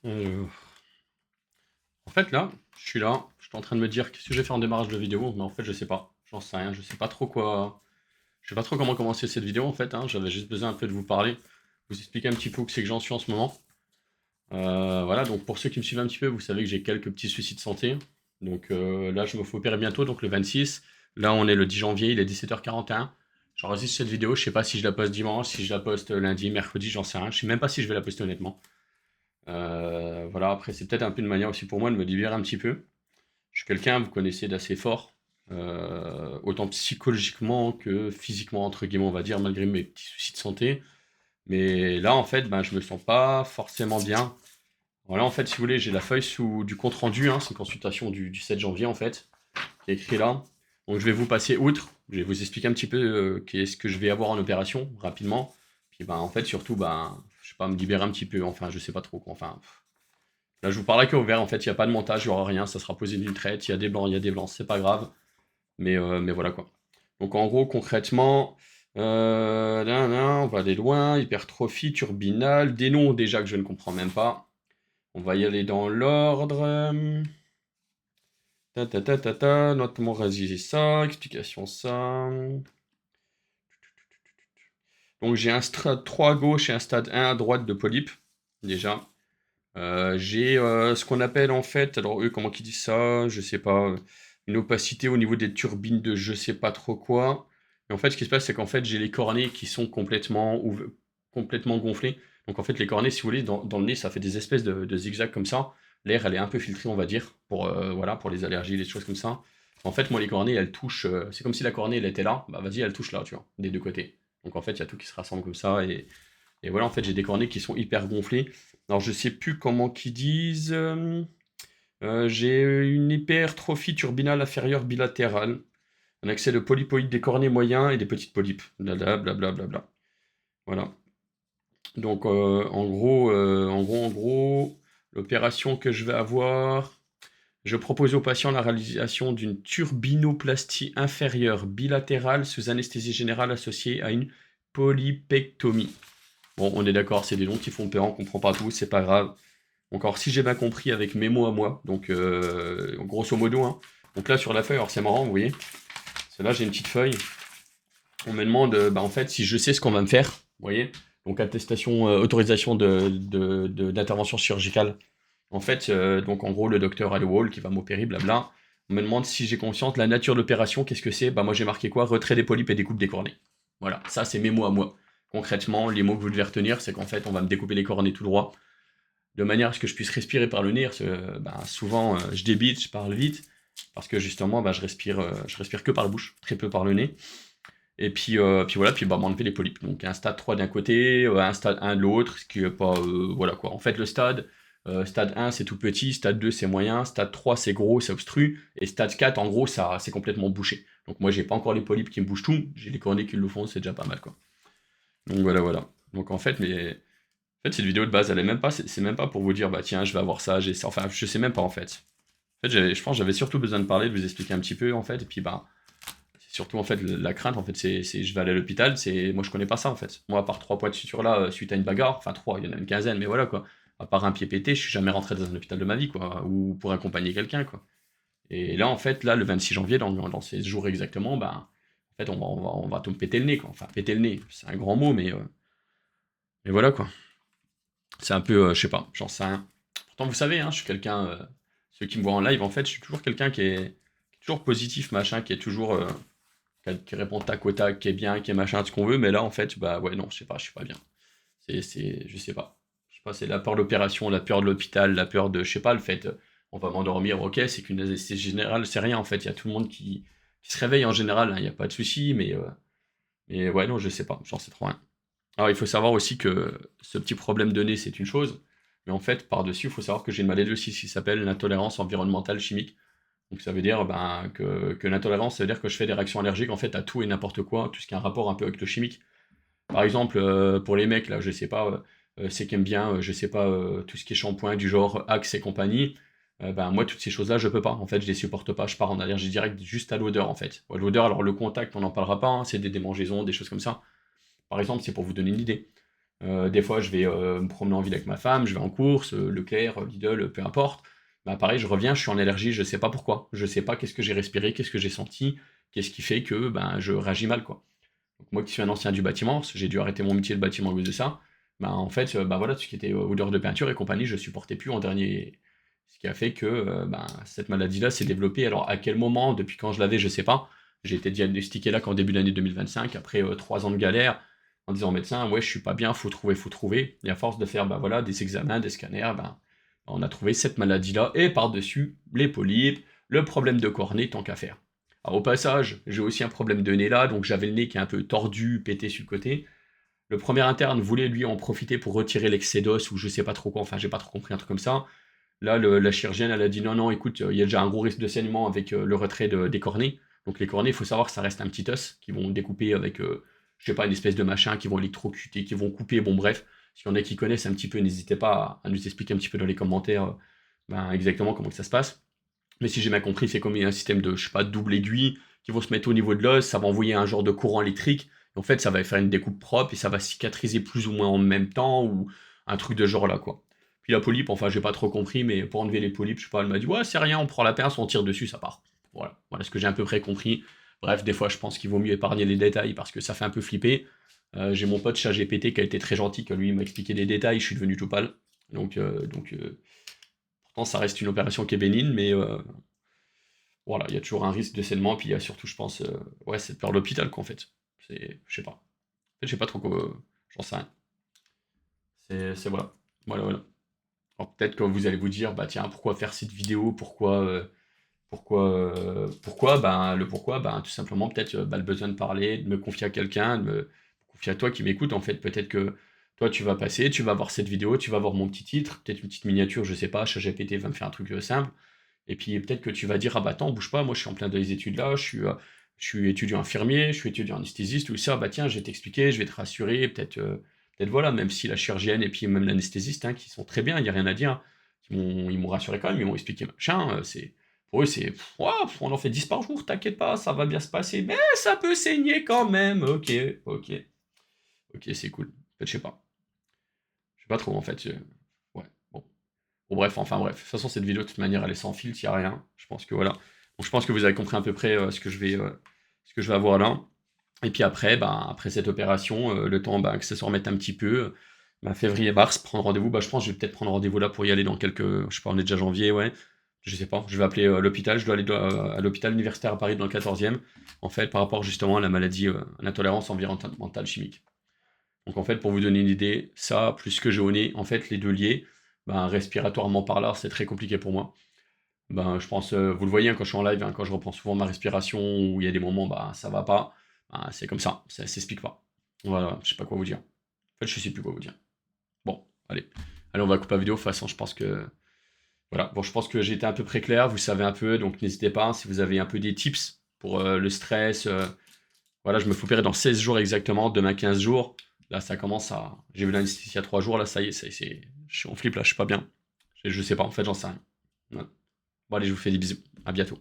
Euh, En fait, là, je suis en train de me dire qu'est-ce que je vais faire en démarrage de vidéo, mais en fait, je sais pas. J'en sais rien, je sais pas trop quoi. Je sais pas trop comment commencer cette vidéo en fait, hein. J'avais juste besoin un peu de vous parler, vous expliquer un petit peu où c'est que j'en suis en ce moment. Voilà, donc pour ceux qui me suivent un petit peu, vous savez que j'ai quelques petits soucis de santé. Donc là, je me fais opérer bientôt, donc le 26. Là, on est le 10 janvier, il est 17h41. J'enregistre cette vidéo, je sais pas si je la poste dimanche, si je la poste lundi, mercredi, j'en sais rien. Je sais même pas si je vais la poster honnêtement. Voilà, après, c'est peut-être un peu une manière aussi pour moi de me libérer un petit peu. Je suis quelqu'un, vous connaissez, d'assez fort, autant psychologiquement que physiquement, entre guillemets, on va dire, malgré mes petits soucis de santé. Mais là, en fait, ben, je me sens pas forcément bien. Voilà, en fait, si vous voulez, j'ai la feuille du compte rendu, hein, c'est une consultation du 7 janvier, en fait, qui est écrit là. Donc, je vais vous passer outre, je vais vous expliquer un petit peu qu'est-ce que je vais avoir en opération, rapidement. Puis, ben, en fait, surtout, ben, je sais pas, me libérer un petit peu, enfin, je sais pas trop, quoi. Enfin, là, je vous parle à cœur ouvert, en fait, il n'y a pas de montage, il n'y aura rien, ça sera posé d'une traite, il y a des blancs, il y a des blancs, c'est pas grave, mais voilà quoi. Donc en gros, concrètement, là, là, on va aller loin, hypertrophie, turbinale, des noms déjà que je ne comprends même pas. On va y aller dans l'ordre. Ta ta ta ta ta, notamment réaliser ça, explication ça. Donc j'ai un stade 3 à gauche et un stade 1 à droite de polype, déjà. J'ai ce qu'on appelle en fait, alors eux, comment qu'ils disent ça, je sais pas, une opacité au niveau des turbines de je sais pas trop quoi. Et en fait, ce qui se passe, c'est qu'en fait, j'ai les cornets qui sont complètement gonflés. Donc en fait, les cornets, si vous voulez, dans le nez, ça fait des espèces de zigzags comme ça. L'air, elle est un peu filtrée, on va dire, pour, voilà, pour les allergies, les choses comme ça. En fait, moi, les cornets, elles touchent, c'est comme si la cornée, elle était là, bah vas-y, elle touche là, tu vois, des deux côtés. Donc en fait, il y a tout qui se rassemble comme ça, et voilà, en fait, j'ai des cornets qui sont hyper gonflés. Alors, je sais plus comment qu'ils disent. J'ai une hypertrophie turbinale inférieure bilatérale. Un accès de polypoïdes des cornets moyens et des petites polypes. Blablabla. Bla, bla, bla. Voilà. Donc, en gros, l'opération que je vais avoir, je propose aux patients la réalisation d'une turbinoplastie inférieure bilatérale sous anesthésie générale associée à une polypectomie. Bon, on est d'accord, c'est des noms qui font peur, on comprend pas tout, c'est pas grave. Encore si j'ai bien compris avec mes mots à moi, donc grosso modo, hein. Donc là sur la feuille, alors c'est marrant, vous voyez, c'est là j'ai une petite feuille, on me demande bah, en fait si je sais ce qu'on va me faire, vous voyez, donc attestation, autorisation d'intervention chirurgicale. En fait, donc en gros le docteur Hallowell qui va m'opérer, blabla, on me demande si j'ai conscience de la nature de l'opération, qu'est-ce que c'est. Bah moi j'ai marqué quoi? Retrait des polypes et découpe des cornets. Voilà, ça c'est mes mots à moi. Concrètement, les mots que vous devez retenir, c'est qu'en fait on va me découper les cornets tout droit, de manière à ce que je puisse respirer par le nez, parce que bah, souvent je débite, je parle vite, parce que justement bah, je respire que par la bouche, très peu par le nez. Et puis voilà, puis bah, m'enlever les polypes. Donc un stade 3 d'un côté, un stade 1 de l'autre, ce qui est pas. Voilà quoi. En fait, le stade 1 c'est tout petit, stade 2 c'est moyen, stade 3 c'est gros, ça obstrue, et stade 4 en gros ça c'est complètement bouché. Donc moi j'ai pas encore les polypes qui me bougent tout, j'ai les cornets qui le font, c'est déjà pas mal quoi. Donc voilà voilà. Donc en fait, cette vidéo de base, elle est même pas, c'est même pas pour vous dire, bah tiens, je vais avoir ça, j'ai ça. Enfin, je sais même pas en fait. En fait, je pense que j'avais surtout besoin de parler, de vous expliquer un petit peu en fait, et puis bah, c'est surtout en fait la crainte en fait, je vais aller à l'hôpital, moi je connais pas ça en fait. Moi, à part 3 poids de suture là, suite à une bagarre, enfin 3, il y en a une quinzaine, mais voilà quoi. À part un pied pété, je suis jamais rentré dans un hôpital de ma vie quoi, ou pour accompagner quelqu'un quoi. Et là en fait, là le 26 janvier, dans ces jours exactement, bah, en fait, on va tout me péter le nez quoi. Enfin, péter le nez, c'est un grand mot, mais voilà quoi. C'est un peu, je sais pas, j'en sais rien. Pourtant, vous savez, hein, je suis quelqu'un, ceux qui me voient en live, en fait, je suis toujours quelqu'un qui est toujours positif, machin, qui est toujours, qui répond tac au tac, qui est bien, qui est machin, ce qu'on veut, mais là, en fait, bah ouais, non, je sais pas, je suis pas bien. Je sais pas. Je sais pas, c'est la peur de l'opération, la peur de l'hôpital, la peur de, je sais pas, le fait, on va m'endormir, ok, c'est qu'une anesthésie générale, c'est rien, en fait, il y a tout le monde qui se réveille en général, hein, il n'y a pas de souci, mais ouais, non, je sais pas, j'en sais trop rien. Alors, il faut savoir aussi que ce petit problème de nez, c'est une chose, mais en fait, par-dessus, il faut savoir que j'ai une maladie aussi qui s'appelle l'intolérance environnementale chimique. Donc, ça veut dire ben, que l'intolérance, ça veut dire que je fais des réactions allergiques en fait à tout et n'importe quoi, tout ce qui a un rapport un peu avec le chimique. Par exemple, pour les mecs, là, je sais pas, c'est qui aiment bien, je sais pas, tout ce qui est shampoing du genre Axe et compagnie, ben, moi, toutes ces choses-là, je peux pas. En fait, je les supporte pas. Je pars en allergie directe juste à l'odeur, en fait. Ouais, l'odeur, alors le contact, on n'en parlera pas, hein, c'est des démangeaisons, des choses comme ça. Par exemple, c'est pour vous donner une idée. Des fois, je vais me promener en ville avec ma femme, je vais en course, Leclerc, Lidl, peu importe. Bah, pareil, je reviens, je suis en allergie, je sais pas pourquoi. Je sais pas qu'est-ce que j'ai respiré, qu'est-ce que j'ai senti, qu'est-ce qui fait que ben, je réagis mal, quoi. Donc, moi qui suis un ancien du bâtiment, j'ai dû arrêter mon métier de bâtiment à cause de ça. Ben, en fait, bah, voilà, tout ce qui était odeur de peinture et compagnie, je supportais plus en dernier. Ce qui a fait que ben, cette maladie-là s'est développée. Alors, à quel moment, depuis quand je l'avais, je sais pas. J'ai été diagnostiqué là qu'en début d'année 2025, après 3 ans de galère, en disant au médecin, ouais, je suis pas bien, faut trouver, faut trouver. Et à force de faire bah, voilà, des examens, des scanners, ben, on a trouvé cette maladie-là. Et par-dessus, les polypes, le problème de cornée, tant qu'à faire. Alors, au passage, j'ai aussi un problème de nez là, donc j'avais le nez qui est un peu tordu, pété sur le côté. Le premier interne voulait lui en profiter pour retirer l'excès d'os ou je sais pas trop quoi, enfin j'ai pas trop compris un truc comme ça. Là, la chirurgienne, elle a dit non, non, écoute, il y a déjà un gros risque de saignement avec le retrait des cornées. Donc les cornées, il faut savoir que ça reste un petit os qui vont découper avec, je sais pas, une espèce de machin, qui vont électrocuter, qui vont couper. Bon, bref, s'il y en a qui connaissent un petit peu, n'hésitez pas à nous expliquer un petit peu dans les commentaires ben, exactement comment que ça se passe. Mais si j'ai bien compris, c'est comme un système de, je sais pas, double aiguille qui vont se mettre au niveau de l'os, ça va envoyer un genre de courant électrique. Et en fait, ça va faire une découpe propre et ça va cicatriser plus ou moins en même temps ou un truc de genre là, quoi. Puis la polype, enfin, j'ai pas trop compris, mais pour enlever les polypes, je sais pas, elle m'a dit, ouais, c'est rien, on prend la pince, on tire dessus, ça part. Voilà, voilà ce que j'ai à peu près compris. Bref, des fois, je pense qu'il vaut mieux épargner les détails parce que ça fait un peu flipper. J'ai mon pote ChatGPT qui a été très gentil, que lui il m'a expliqué les détails, je suis devenu tout pâle. Pourtant, ça reste une opération qui est bénigne, mais voilà, il y a toujours un risque de saignement, puis il y a surtout, je pense, ouais, cette peur de l'hôpital, quoi, en fait. Je sais pas. En fait, je sais pas trop quoi, j'en sais rien. Voilà. Voilà, voilà. Alors peut-être que vous allez vous dire, bah tiens, pourquoi faire cette vidéo? Pourquoi? Ben, le pourquoi, ben, tout simplement, peut-être bah, le besoin de parler, de me confier à quelqu'un, de me confier à toi qui m'écoute, en fait. Peut-être que toi, tu vas passer, tu vas voir cette vidéo, tu vas voir mon petit titre, peut-être une petite miniature, je sais pas, ChatGPT va me faire un truc simple. Et puis peut-être que tu vas dire, ah bah attends, bouge pas, moi je suis en plein dans les études là, je suis étudiant infirmier, je suis étudiant anesthésiste, tout ça, bah tiens, je vais t'expliquer, je vais te rassurer, peut-être voilà, même si la chirurgienne et puis même l'anesthésiste, hein, qui sont très bien, il n'y a rien à dire, hein, ils m'ont rassuré quand même, ils m'ont expliqué machin, pour eux c'est, ouais, on en fait 10 par jour, t'inquiète pas, ça va bien se passer, mais ça peut saigner quand même, ok, ok, ok, c'est cool. En fait, je sais pas trop en fait, ouais, bon. Bon, bref, enfin bref. De toute façon, cette vidéo, de toute manière, elle est sans filtre, il n'y a rien. Je pense que voilà. Donc, je pense que vous avez compris à peu près ce que je vais avoir là. Et puis après, bah, après cette opération, le temps bah, que ça se remette un petit peu, bah, février-mars, prendre rendez-vous. Bah, je pense que je vais peut-être prendre rendez-vous là pour y aller dans quelques. Je sais pas, on est déjà janvier, ouais. Je sais pas. Je vais appeler l'hôpital. Je dois aller à l'hôpital universitaire à Paris dans le 14e. En fait, par rapport justement à la maladie, à l'intolérance environnementale chimique. Donc en fait, pour vous donner une idée, ça, plus que j'ai au nez, en fait, les deux liés, ben, respiratoirement par là, c'est très compliqué pour moi. Ben, je pense, vous le voyez hein, quand je suis en live, hein, quand je reprends souvent ma respiration, où il y a des moments, bah, ça va pas, ben, c'est comme ça s'explique pas. Voilà, je sais pas quoi vous dire. En fait, je sais plus quoi vous dire. Bon, allez. Allez, on va couper la vidéo, de toute façon, je pense que... Voilà, bon, je pense que j'ai été un peu très clair, vous savez un peu, donc n'hésitez pas, hein, si vous avez un peu des tips pour le stress, voilà, je me fais opérer dans 16 jours exactement, demain 15 jours. Là, ça commence à. J'ai vu l'anesthésie il y a 3 jours, là, ça y est, je suis en flip là, je suis pas bien. Je sais pas, en fait, j'en sais rien. Ouais. Bon, allez, je vous fais des bisous. À bientôt.